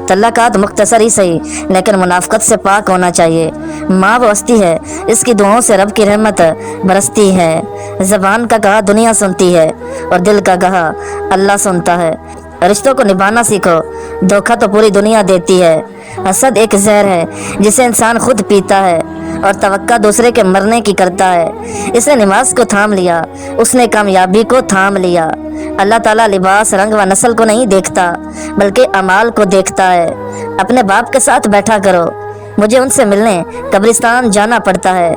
तल्लकात मुख्तसर ही सही लेकिन मुनाफकत से पाक होना चाहिए। माँ वो हस्ती है, इसकी दुआओं से रब की रहमत बरसती है। ज़बान का कहा दुनिया सुनती है और दिल का कहा अल्लाह सुनता है। रिश्तों को निभाना सीखो, धोखा तो पूरी दुनिया देती है। हसद एक जहर है जिसे इंसान खुद पीता है और तवक्का दूसरे के मरने की करता है। इसने नमाज को थाम लिया, उसने कामयाबी को थाम लिया। अल्लाह ताला लिबास, रंग व नस्ल को नहीं देखता बल्कि अमाल को देखता है। अपने बाप के साथ बैठा करो, मुझे उनसे मिलने कब्रिस्तान जाना पड़ता है।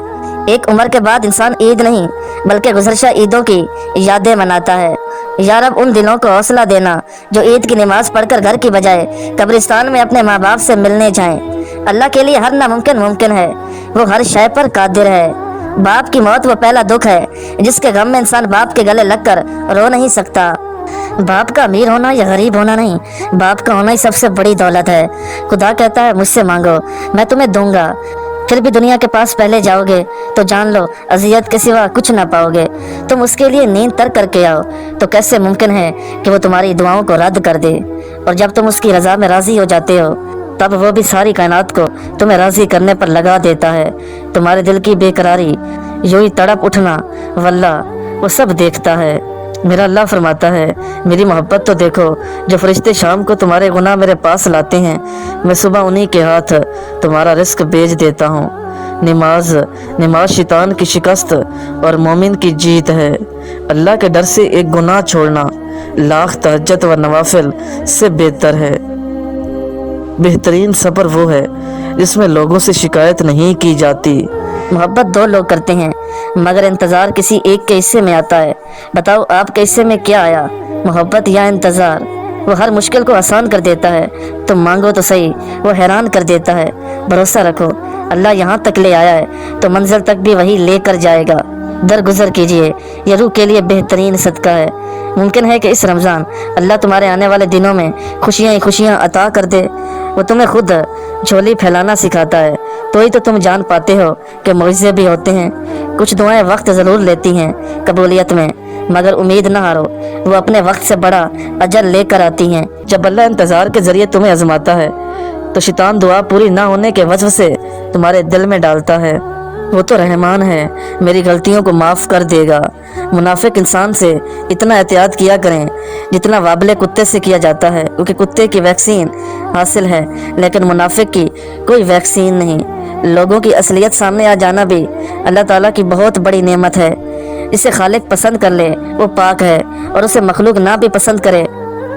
एक उम्र के बाद इंसान ईद नहीं बल्कि गुज़श्ता ईदों की यादें मनाता है। या रब उन दिलों को हौसला देना जो ईद की नमाज पढ़कर घर की बजाय कब्रिस्तान में अपने माँ बाप से मिलने जाएं। अल्लाह के लिए हर नामुमकिन मुमकिन है, वो हर शय पर कादिर है। बाप की मौत वो पहला दुख है जिसके गम में इंसान बाप के गले लगकर रो नहीं सकता। बाप का अमीर होना या गरीब होना नहीं, बाप का होना ही सबसे बड़ी दौलत है। खुदा कहता है मुझसे मांगो मैं तुम्हें दूंगा। फिर भी दुनिया के पास पहले जाओगे तो जान लो अजियत के सिवा कुछ ना पाओगे। तुम उसके लिए नींद तर्क करके आओ तो कैसे मुमकिन है कि वो तुम्हारी दुआओं को रद्द कर दे। और जब तुम उसकी रजा में राजी हो जाते हो तब वो भी सारी कायनात को तुम्हें राजी करने पर लगा देता है। तुम्हारे दिल की बेकरारी, यूं ही तड़प उठना, वल्लाह वो सब देखता है। मेरा अल्लाह फरमाता है मेरी मोहब्बत तो देखो, जो फरिश्ते शाम को तुम्हारे गुनाह मेरे पास लाते हैं, मैं सुबह उन्हीं के हाथ तुम्हारा रिस्क भेज देता हूँ। नमाज शैतान की शिकस्त और मोमिन की जीत है। अल्लाह के डर से एक गुनाह छोड़ना लाख तहज्जुद व नवाफिल से बेहतर है। बेहतरीन सफ़र वो है जिसमें लोगों से शिकायत नहीं की जाती। मोहब्बत दो लोग करते हैं मगर इंतज़ार किसी एक के हिस्से में आता है। बताओ आपके हिस्से में क्या आया, मोहब्बत या इंतज़ार? वो हर मुश्किल को आसान कर देता है, तुम मांगो तो सही, वो हैरान कर देता है। भरोसा रखो, अल्लाह यहाँ तक ले आया है तो मंजिल तक भी वही लेकर जाएगा। दरगुजर कीजिए, यह रूह के लिए बेहतरीन सदका है। मुमकिन है कि इस रमज़ान अल्लाह तुम्हारे आने वाले दिनों में खुशियाँ ही खुशियाँ अता कर दे। वो तुम्हें खुद झोली फैलाना सिखाता है तो ही तो तुम जान पाते हो कि मुआज़े भी होते हैं। कुछ दुआएं वक्त ज़रूर लेती हैं कबूलियत में, मगर उम्मीद ना हारो, वो अपने वक्त से बड़ा अजर लेकर आती हैं। जब अल्लाह इंतज़ार के ज़रिए तुम्हें आजमाता है तो शैतान दुआ पूरी ना होने के वजह से तुम्हारे दिल में डालता है वो तो रहमान है, मेरी गलतियों को माफ़ कर देगा। मुनाफिक इंसान से इतना एहतियात किया करें जितना वाबले कुत्ते से किया जाता है, क्योंकि कुत्ते की वैक्सीन हासिल है लेकिन मुनाफिक की कोई वैक्सीन नहीं। लोगों की असलियत सामने आ जाना भी अल्लाह ताला की बहुत बड़ी नेमत है। इसे खालिक पसंद कर ले वो पाक है और उसे मखलूक ना भी पसंद करे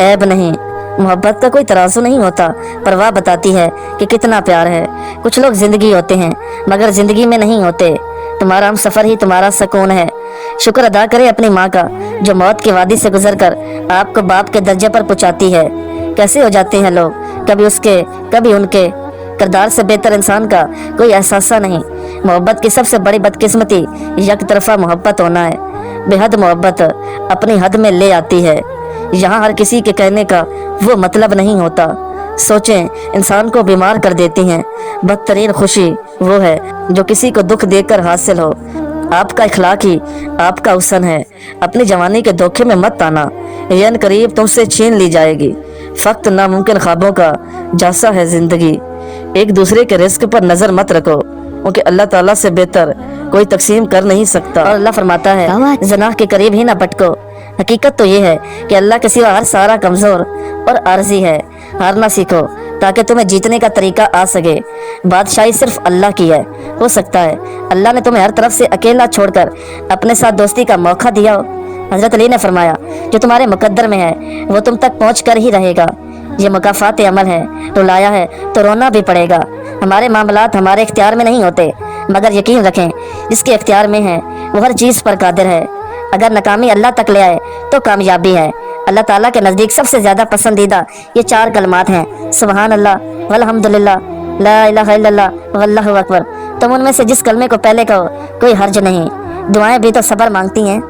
ऐब नहीं। मोहब्बत का कोई तराजू नहीं होता, परवाह बताती है कि कितना प्यार है। कुछ लोग जिंदगी होते हैं मगर जिंदगी में नहीं होते। तुम्हारा हम सफ़र ही तुम्हारा सुकून है। शुक्र अदा करें अपनी माँ का जो मौत की वादी से गुजरकर आपको बाप के दर्जे पर पहुँचाती है। कैसे हो जाते हैं लोग, कभी उसके कभी उनके। किरदार से बेहतर इंसान का कोई एहसास नहीं। मोहब्बत की सबसे बड़ी बदकिस्मती एक तरफा मोहब्बत होना है। बेहद मोहब्बत अपनी हद में ले आती है। यहाँ हर किसी के कहने का वो मतलब नहीं होता। सोचें इंसान को बीमार कर देती हैं। बदतरीन खुशी वो है जो किसी को दुख देकर हासिल हो। आपका इखलाक ही आपका हुस्न है। अपनी जवानी के धोखे में मत आना, यह करीब तुमसे छीन ली जाएगी। फक्त नामुमकिन ख्वाबों का जासा है जिंदगी। एक दूसरे के रिस्क पर नजर मत रखो क्योंकि अल्लाह ताला से बेहतर कोई तकसीम कर नहीं सकता। और अल्लाह फरमाता है ज़नाह के करीब ही ना भटको। हकीकत तो ये है कि अल्लाह के सिवा हर सारा कमज़ोर और आर्जी है। हारना सीखो ताकि तुम्हें जीतने का तरीका आ सके। बादशाही सिर्फ अल्लाह की है। हो सकता है अल्लाह ने तुम्हें हर तरफ से अकेला छोड़कर अपने साथ दोस्ती का मौका दिया हो। हजरत अली ने फरमाया जो तुम्हारे मुकद्दर में है वो तुम तक पहुँच कर ही रहेगा। ये मुकाफात अमल है, रुलाया है तो रोना भी पड़ेगा। हमारे मामलात हमारे इख्तियार में नहीं होते, मगर यकीन रखें जिसके इख्तियार में है वो हर चीज़ पर कादिर है। अगर नाकामी अल्लाह तक ले आए तो कामयाबी है। अल्लाह ताला के नज़दीक सबसे ज़्यादा पसंदीदा ये 4 कलमात हैं, सुबहान अल्लाह, वल्हम्दुलिल्लाह, ला इलाहा इल्लल्लाह, वल्लाहु अकबर। तुम उनमें से जिस कलमे को पहले कहो कोई हर्ज नहीं। दुआएं भी तो सब्र मांगती हैं।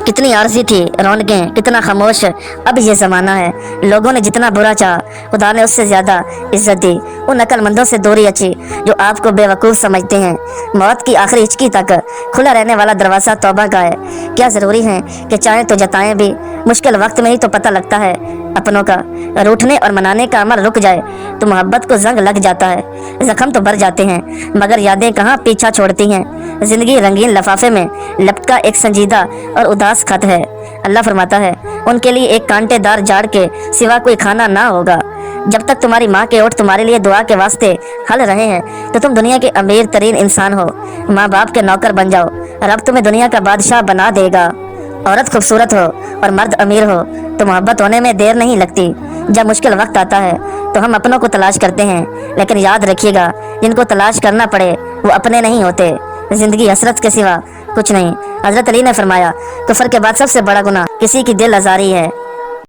कितनी आरज़ी थी रौनकें, कितना खामोश अब ये ज़माना है। लोगों ने जितना बुरा चाहा खुदा ने उससे ज़्यादा इज्जत दी। उन अक्लमंदों से दूरी अच्छी जो आपको बेवकूफ़ समझते हैं। मौत की आखिरी हिचकी तक खुला रहने वाला दरवाज़ा तौबा का है। क्या ज़रूरी है कि चाहें तो जताएं भी मुश्किल वक्त में ही तो पता लगता है अपनों का। रूठने और मनाने का अमल रुक जाए तो मोहब्बत को जंग लग जाता है। जख्म तो भर जाते हैं मगर यादें कहाँ पीछा छोड़ती हैं। जिंदगी रंगीन लफाफे में लपका एक संजीदा और उदास खत है। अल्लाह फरमाता है उनके लिए एक कांटेदार जाड़ के सिवा कोई खाना ना होगा। जब तक तुम्हारी माँ के ओठ तुम्हारे लिए दुआ के वास्ते हल रहे हैं तो तुम दुनिया के अमीर तरीन इंसान हो। माँ बाप के नौकर बन जाओ, रब तुम्हें दुनिया का बादशाह बना देगा। औरत खूबसूरत हो और मर्द अमीर हो तो मोहब्बत होने में देर नहीं लगती। जब मुश्किल वक्त आता है तो हम अपनों को तलाश करते हैं, लेकिन याद रखिएगा जिनको तलाश करना पड़े वो अपने नहीं होते। जिंदगी हसरत के सिवा कुछ नहीं। हजरत अली ने फरमाया कुफर के बाद सबसे बड़ा गुनाह किसी की दिल आज़ारी है।